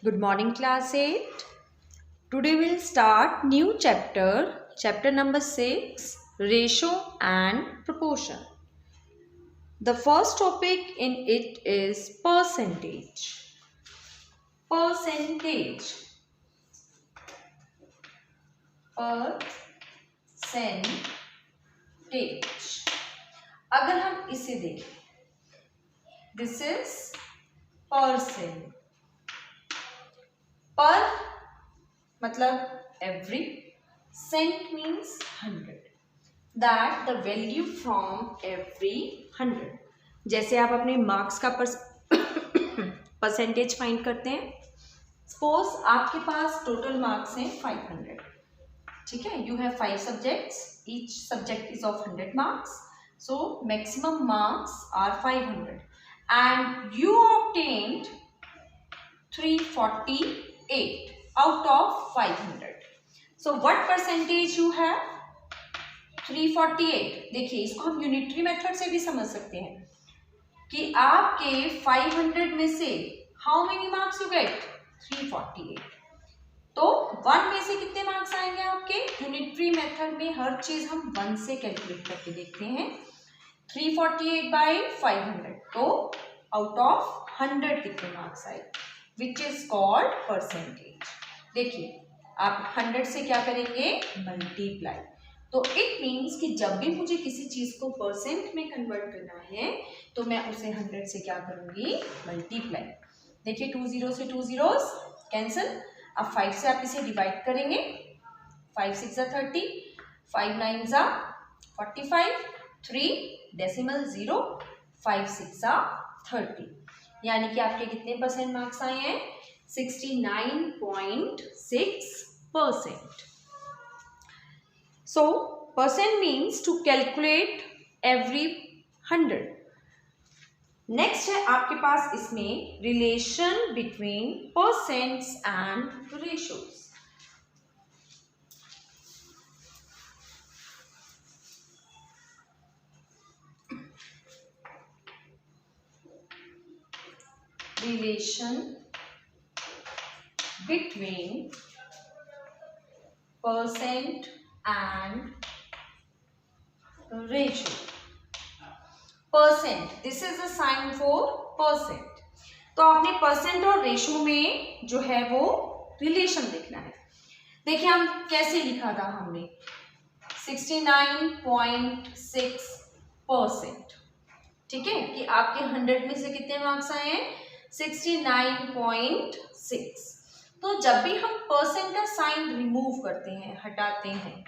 Good morning, class 8. Today we'll start new chapter number 6, ratio and proportion. The first topic in it is percentage. Percentage. Percentage. अगर हम इसे देखें, this is percent. Per मतलब every, cent means 100, that the value from every 100. जैसे आप अपने marks का percentage find करते हैं. सपोज आपके पास टोटल मार्क्स हैं 500. ठीक है, you have 5 subjects, each subject is of 100 marks, so maximum marks are 500 and you obtained 348 out of 500. So what percentage you have? 348. देखिए, इसको हम यूनिटरी मेथड से भी समझ सकते हैं कि आपके 500 में से how many marks you get? 348. तो 1 में से कितने मार्क्स आएंगे आपके? यूनिटरी मेथड में हर चीज हम 1 से कैलकुलेट करके देखते हैं. 348 बाई 500, तो आउट ऑफ 100 कितने मार्क्स आए, विच इज कॉल्ड परसेंटेज. देखिए, आप 100 से क्या करेंगे? मल्टीप्लाई. तो इट मीन्स कि जब भी मुझे किसी चीज को परसेंट में कन्वर्ट करना है तो मैं उसे 100 से क्या करूंगी? मल्टीप्लाई. देखिए, 2 जीरो से 2 जीरोस कैंसिल. अब 5 से आप इसे डिवाइड करेंगे. 5 6 जा 30, 5 9 जा 45, 3 डेसिमल 0, 5 6 जा 30. यानी कि आपके कितने परसेंट मार्क्स आए हैं? 69.6%. So percent means to calculate every 100. Next है आपके पास इसमें relation between percents and ratios. Relation between percent and ratio. Percent, this is a sign for percent. तो आपने परसेंट और रेशो में जो है वो रिलेशन देखना है. देखिए, हम कैसे लिखा था हमने 69.6%. ठीक है, कि आपके 100 में से कितने मार्क्स आए हैं? 69.6. तो जब भी हम परसेंट का साइन रिमूव करते हैं, हटाते हैं,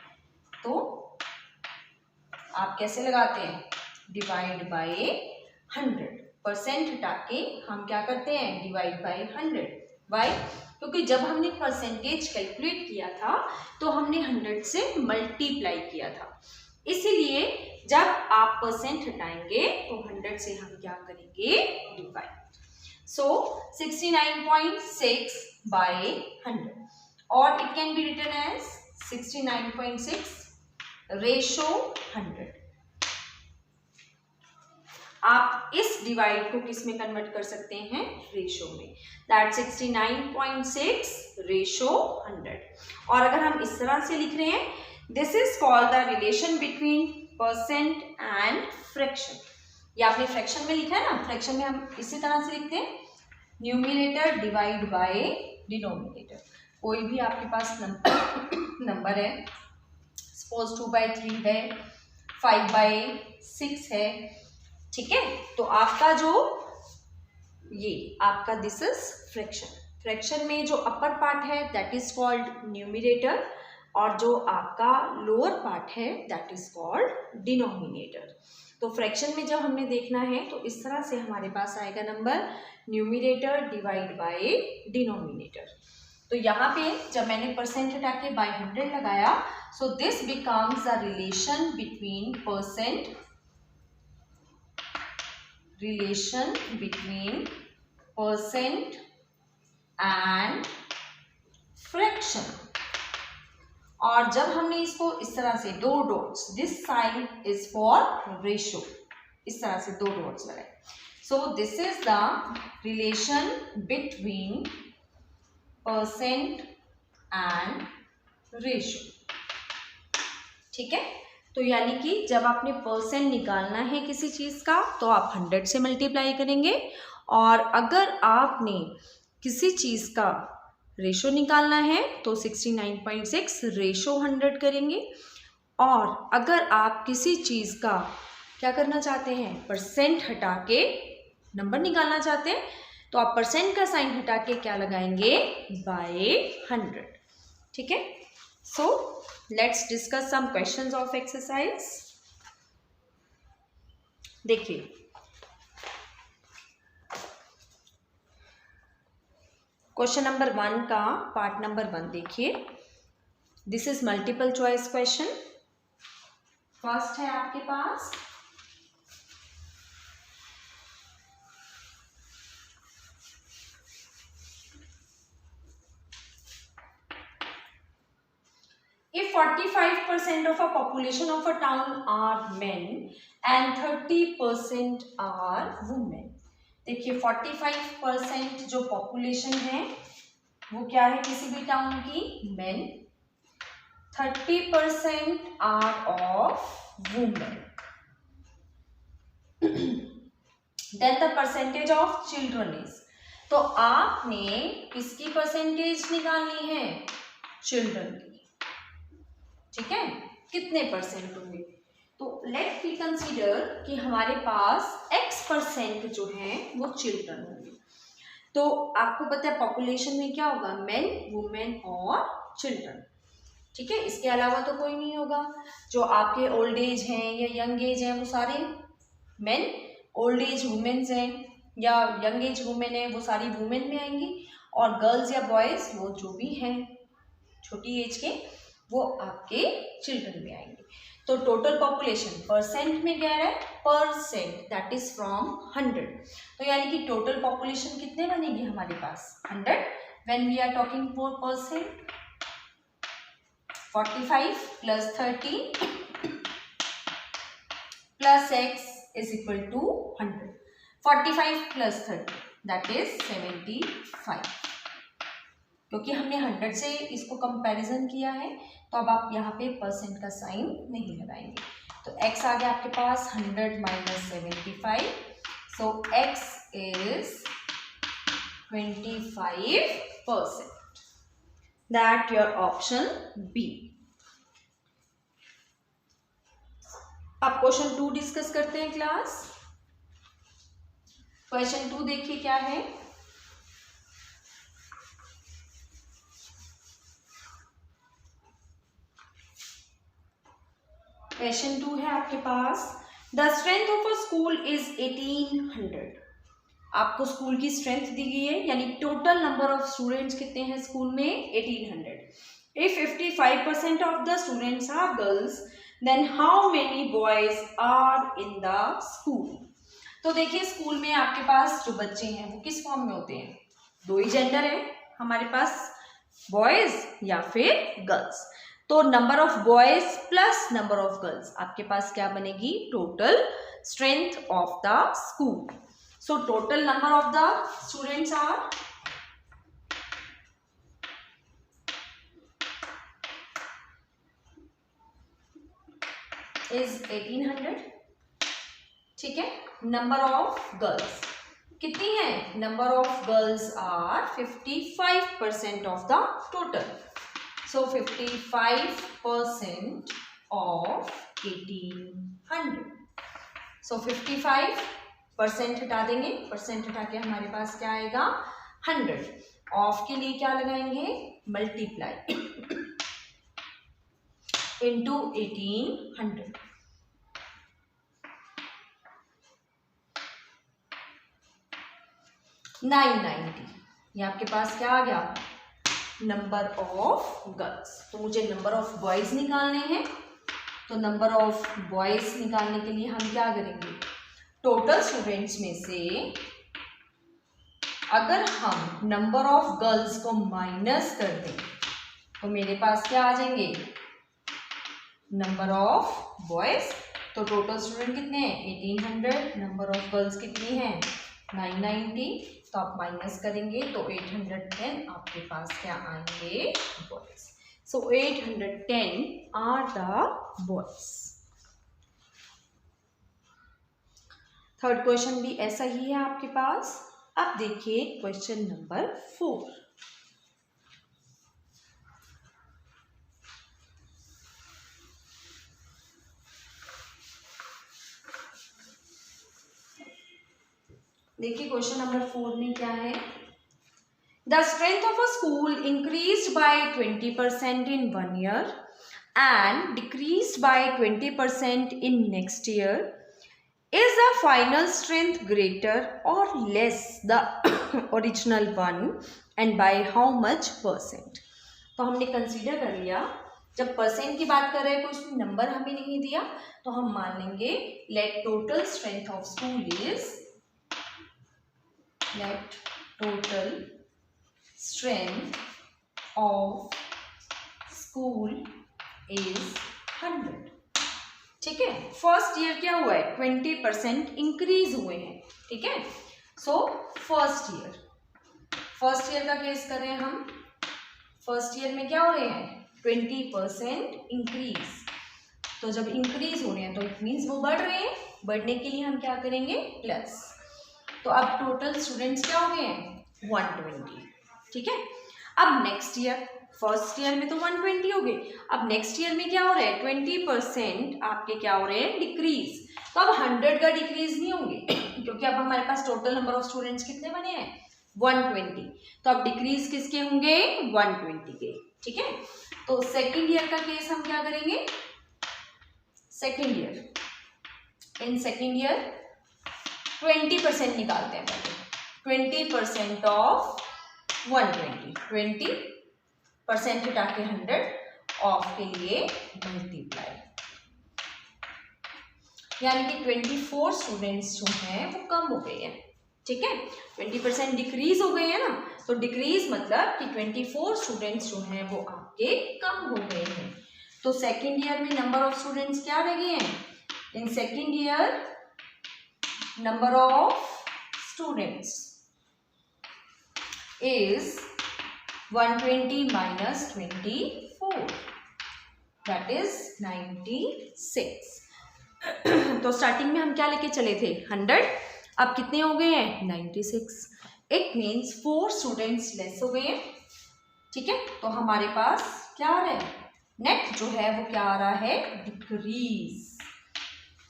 तो आप कैसे लगाते हैं? Divide by 100. परसेंट हटा के हम क्या करते हैं? Divide by 100. वाई? क्योंकि जब हमने परसेंटेज कैलकुलेट किया था तो हमने 100 से मल्टीप्लाई किया था. इसीलिए जब आप परसेंट हटाएंगे तो 100 से हम क्या करेंगे? Divide. So 69.6 by 100, or it can be written as 69.6 ratio 100. आप इस डिवाइड को किस में कन्वर्ट कर सकते हैं? रेशो में. That 69.6 ratio 100. और अगर हम इस तरह से लिख रहे हैं, this is called the relation between percent and fraction. ये आपने फ्रैक्शन में लिखा है ना. फ्रैक्शन में हम इसी तरह से लिखते हैं, न्यूमिनेटर डिवाइड बाय डिनोमिनेटर. कोई भी आपके पास नंबर है, सपोज 2/3 है, 5/6 है. ठीक है, तो आपका जो ये आपका दिस इज फ्रैक्शन. फ्रैक्शन में जो अपर पार्ट है दैट इज कॉल्ड न्यूमिनेटर, और जो आपका लोअर पार्ट है दैट इज कॉल्ड डिनोमिनेटर. तो फ्रैक्शन में जब हमने देखना है तो इस तरह से हमारे पास आएगा number numerator divide by denominator. तो यहाँ पे जब मैंने परसेंट हटा के बाय 100 लगाया, so this becomes the relation between percent and fraction. और जब हमने इसको इस तरह से 2 dots, this sign is for ratio, इस तरह से 2 डॉट्स लगाए. So this is the relation between percent and ratio. ठीक है, तो यानी कि जब आपने परसेंट निकालना है किसी चीज़ का तो आप 100 से मल्टीप्लाई करेंगे, और अगर आपने किसी चीज़ का रेशो निकालना है तो 69.6 रेशो 100 करेंगे, और अगर आप किसी चीज़ का क्या करना चाहते हैं, परसेंट हटा के नंबर निकालना चाहते हैं, तो आप परसेंट का साइन हटा के क्या लगाएंगे, बाय 100। ठीक है, so let's discuss some questions of exercise. देखिए, क्वेश्चन नंबर 1 का पार्ट नंबर 1 देखिए। This is multiple choice question. First है आपके पास, if 45% of a population of a town are men and 30% are women। देखिए 45% जो पॉपुलेशन है वो क्या है किसी भी टाउन की, men, 30% are of women. Then the percentage of children is, तो आपने किसकी परसेंटेज निकालनी है, चिल्ड्रन की। ठीक है, कितने परसेंट होंगे, तो लेट वी कंसीडर कि हमारे पास x% जो है वो चिल्ड्रन होंगे। तो आपको पता है पॉपुलेशन में क्या होगा, मेन, वुमेन और चिल्ड्रन। ठीक है, इसके अलावा तो कोई नहीं होगा। जो आपके ओल्ड एज हैं या यंग एज हैं वो सारे मेन, ओल्ड एज वुमेन्स हैं या यंग एज वुमेन है वो सारी वुमेन में आएंगी, और गर्ल्स या बॉयज वो जो भी हैं छोटी एज के वो आपके चिल्ड्रन में आएंगे। तो टोटल पॉपुलेशन परसेंट में कह रहा है, परसेंट दैट इज फ्रॉम 100। तो यानी कि टोटल पॉपुलेशन कितने बनेगी हमारे पास, 100। When we are talking for percent, 45 plus 30 plus x is equal to 100। 45 plus 30 that is 75। क्योंकि हमने 100 से इसको कंपैरिजन किया है तो अब आप यहाँ पे परसेंट का साइन नहीं लगाएंगे। तो x आ गया आपके पास 100 minus 75, so x is 25%। That your option B. अब क्वेश्चन 2 डिस्कस करते हैं क्लास। क्वेश्चन 2 देखिए क्या है। क्वेश्चन 2 है आपके पास, the strength of a school is 1800। आपको स्कूल की स्ट्रेंथ दी गई है, यानी टोटल नंबर ऑफ स्टूडेंट्स कितने हैं स्कूल में, 1800। If 55% of the students are girls then how many boys are in the school. तो देखिए स्कूल में आपके पास जो बच्चे हैं वो किस फॉर्म में होते हैं, दो ही जेंडर है हमारे पास, बॉयज या फिर गर्ल्स। तो number of boys plus number of girls आपके पास क्या बनेगी, total strength of the school. So total number of the students are is 1800। ठीक है, नंबर ऑफ गर्ल्स कितनी है, number of girls are 55% of the total. So 55% of 1800. So 55% हटा देंगे, परसेंट हटा के हमारे पास क्या आएगा, 100। ऑफ के लिए क्या लगाएंगे, मल्टीप्लाई इंटू 1800। 990, ये आपके पास क्या आ गया, नंबर ऑफ गर्ल्स। तो मुझे नंबर ऑफ बॉयज निकालने हैं, तो नंबर ऑफ बॉयज निकालने के लिए हम क्या करेंगे, टोटल स्टूडेंट्स में से अगर हम नंबर ऑफ गर्ल्स को माइनस कर दें तो मेरे पास क्या आ जाएंगे, नंबर ऑफ बॉयज। तो टोटल स्टूडेंट कितने हैं, 1800, नंबर ऑफ गर्ल्स कितनी है, 990। तो तो आप माइनस करेंगे तो 810 आपके पास क्या आएंगे, boys. So 810 are the boys. Third question भी ऐसा ही है आपके पास। अब देखिए क्वेश्चन नंबर 4। देखिए क्वेश्चन नंबर 4 में क्या है, the strength of a school increased by 20% in 1 year and decreased by 20% in next year. Is the final strength greater or less the original one and by how much percent? तो हमने consider कर लिया, जब percent की बात कर रहे हैं कुछ नंबर हमें नहीं दिया तो हम मान लेंगे let total strength of school is, let total strength of school is 100। ठीक है, फर्स्ट ईयर क्या हुआ है, 20% इंक्रीज हुए हैं। ठीक है, सो फर्स्ट ईयर का केस करें हम। फर्स्ट ईयर में क्या हो रहे हैं, 20% इंक्रीज। तो जब इंक्रीज हो रहे हैं तो इट मीन्स वो बढ़ रहे हैं, बढ़ने के लिए हम क्या करेंगे, प्लस। तो अब टोटल स्टूडेंट्स क्या हो गए हैं, 120। ठीक है, अब नेक्स्ट ईयर, फर्स्ट ईयर में तो 120 हो गए, अब नेक्स्ट ईयर में क्या हो रहा है, 20% आपके क्या हो रहे हैं, डिक्रीज। तो अब 100 का डिक्रीज नहीं होंगे क्योंकि अब हमारे पास टोटल नंबर ऑफ स्टूडेंट्स कितने बने हैं, 120। तो अब डिक्रीज किसके होंगे, 120 के। ठीक है, तो सेकेंड ईयर का केस हम क्या करेंगे, second year, in second year 20% निकालते हैं पहले, 20% ऑफ 120, 20% हटा के 100 ऑफ के लिए मल्टीप्लाई, यानी कि 24 स्टूडेंट्स जो हैं वो कम हो गए हैं। ठीक है, 20% डिक्रीज हो गए हैं ना, तो डिक्रीज मतलब कि 24 स्टूडेंट्स जो हैं वो आपके कम हो गए हैं। तो सेकेंड ईयर में नंबर ऑफ स्टूडेंट्स क्या रह गए हैं, in second year number of students is 120 minus 24, that is 96। तो स्टार्टिंग में हम क्या लेके चले थे, 100, अब कितने हो गए हैं, 96। इट मीन्स 4 स्टूडेंट्स लेस हो गए हैं। ठीक है, तो हमारे पास क्या आ रहा है, नेट जो है वो क्या आ रहा है, डिक्रीज।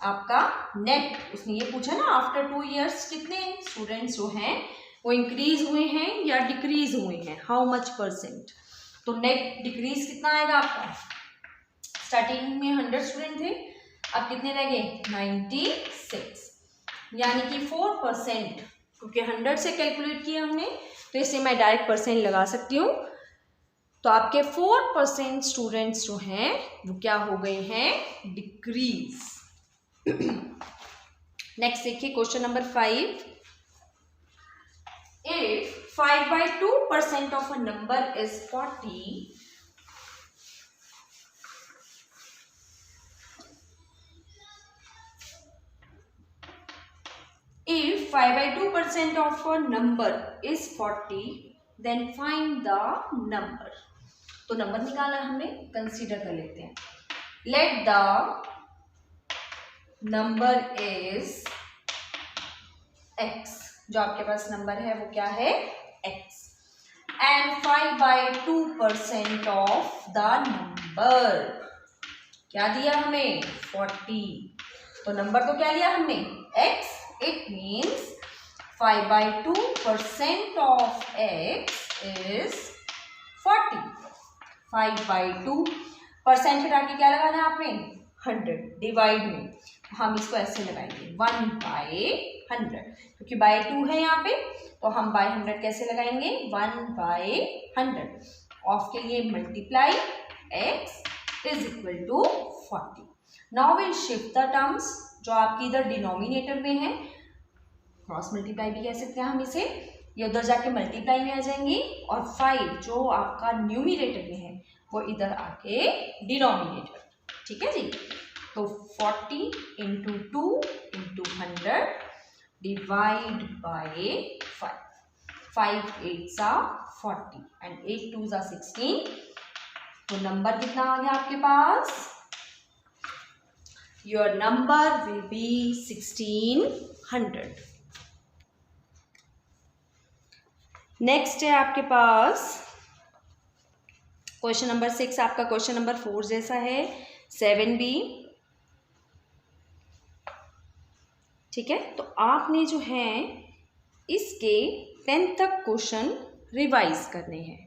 आपका नेट, उसने ये पूछा ना आफ्टर 2 years कितने स्टूडेंट्स जो हैं वो इंक्रीज हुए हैं या डिक्रीज हुए हैं, हाउ मच परसेंट। तो नेट डिक्रीज कितना आएगा आपका, स्टार्टिंग में 100 स्टूडेंट थे, अब कितने रह गए, 96, यानी कि 4%, क्योंकि 100 से कैलकुलेट किया हमने तो इसे मैं डायरेक्ट परसेंट लगा सकती हूँ। तो आपके 4% स्टूडेंट्स जो हैं वो क्या हो गए हैं, डिक्रीज। नेक्स्ट देखिए question number 5। If 5/2% of a number is 40, if 5/2% of a number is 40, then find the number। तो नंबर निकाला हमने, कंसीडर कर लेते हैं। Let the number is x, जो आपके पास नंबर है वो क्या है, x, and 5/2% of the number क्या दिया हमें, 40। तो नंबर तो क्या लिया हमने, x, it means 5/2% of x is 40। 5/2% हटा के क्या लगाना है आपने, 100, डिवाइड में हम इसको ऐसे लगाएंगे 1/100, क्योंकि बाय 2 है यहाँ पे, तो हम बाय 100 कैसे लगाएंगे, 1/100 ऑफ के लिए multiply x is equal to 40। Now will shift the terms, जो आपकी इधर डिनोमिनेटर में है, क्रॉस मल्टीप्लाई भी कह सकते हैं हम इसे, ये उधर जाके मल्टीप्लाई में आ जाएंगी, और 5 जो आपका न्यूमिनेटर में है वो इधर आके डिनोमिनेटर। ठीक है जी, तो 40 × 2 × 100 divide by 5। 5 8s are 40 and 8 2s are 16. तो नंबर कितना आ गया आपके पास? Your number will be 1600. Next है आपके पास क्वेश्चन नंबर 6. आपका क्वेश्चन नंबर 4 जैसा है. 7b. ठीक है, तो आपने जो है इसके 10 तक क्वेश्चन रिवाइज करने हैं.